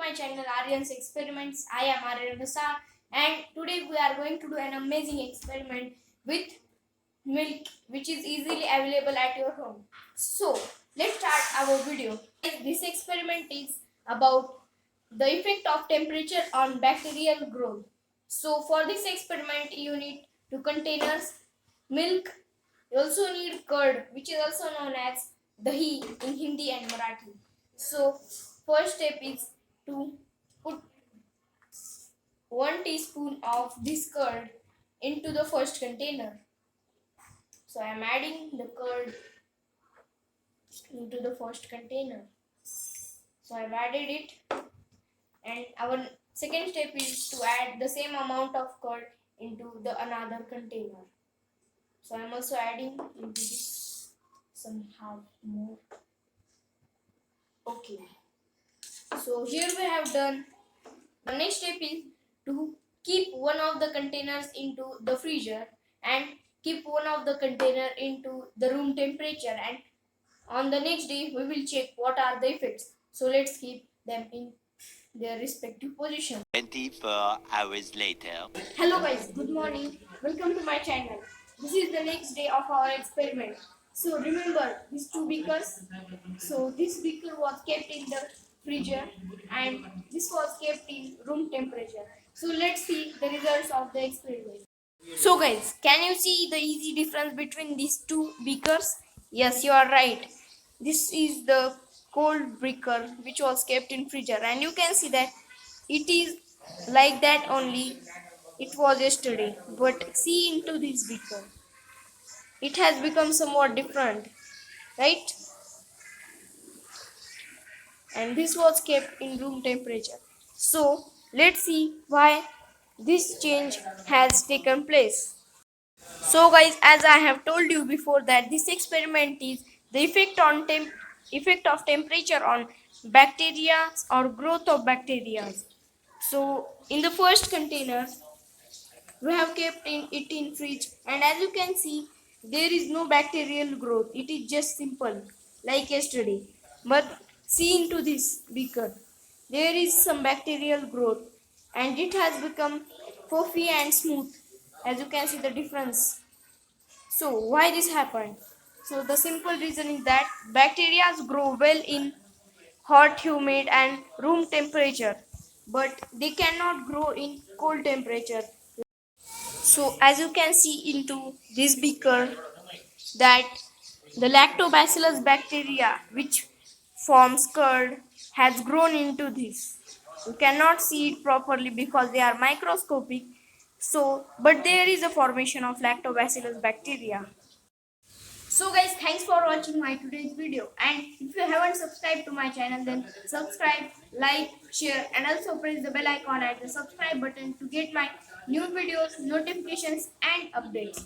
my channel Aryan's Experiments. I am Aryan Rasar and today we are going to do an amazing experiment with milk which is easily available at your home. So let's start our video. This experiment is about the effect of temperature on bacterial growth. So for this experiment you need two containers, milk, you also need curd which is also known as dahi in Hindi and Marathi. So first step is to put 1 teaspoon of this curd into the first container. So I am adding the curd into the first container. So I have added it, and our second step is to add the same amount of curd into the another container. So I am also adding into this somehow more. Okay. So here we have done. The next step is to keep one of the containers into the freezer and keep one of the container into the room temperature, and on the next day we will check what are the effects. So let's keep them in their respective position. 24 hours later. Hello guys, good morning. Welcome to my channel. This is the next day of our experiment. So remember these two beakers. So this beaker was kept in the freezer and this was kept in room temperature. So let's see the results of the experiment. So guys, can you see the easy difference between these two beakers? Yes, you are right. This is the cold beaker which was kept in freezer, and you can see that it is like that only it was yesterday. But see into this beaker. It has become somewhat different, right? And this was kept in room temperature. So let's see why this change has taken place. So guys, as I have told you before that this experiment is the effect of temperature on bacteria or growth of bacteria. So in the first container we have kept it in fridge, and as you can see there is no bacterial growth. It is just simple like yesterday. But see into this beaker. There is some bacterial growth and it has become puffy and smooth. As you can see the difference. So why this happened? So the simple reason is that bacteria grow well in hot, humid and room temperature, but they cannot grow in cold temperature. So as you can see into this beaker that the lactobacillus bacteria which forms curd has grown into this. You cannot see it properly because they are microscopic. So but there is a formation of lactobacillus bacteria. So guys, thanks for watching my today's video, and if you haven't subscribed to my channel then subscribe, like, share and also press the bell icon at the subscribe button to get my new videos, notifications and updates.